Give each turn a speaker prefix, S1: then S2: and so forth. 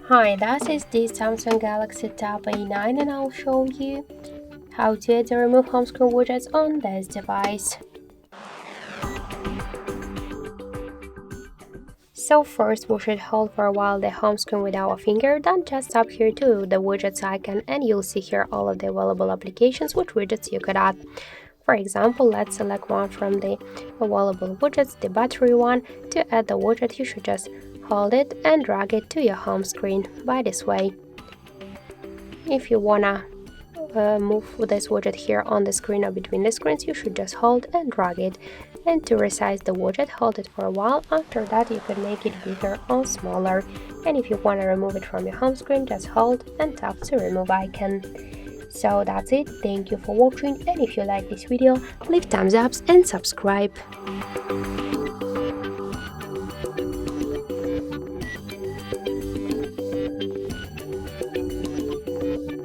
S1: Hi, this is the Samsung Galaxy Tab A9 and I'll show you how to add and remove home screen widgets on this device. So first we should hold for a while the home screen with our finger, then just tap here to the widgets icon and you'll see here all of the available applications with widgets you could add. For example, let's select one from the available widgets, the battery one. To add the widget, you should just hold it and drag it to your home screen by this way. If you wanna move this widget here on the screen or between the screens, you should just hold and drag it. And to resize the widget, hold it for a while. After that, you can make it bigger or smaller. And if you want to remove it from your home screen, just hold and tap the remove icon. So that's it. Thank you for watching, and if you like this video, leave thumbs up and subscribe.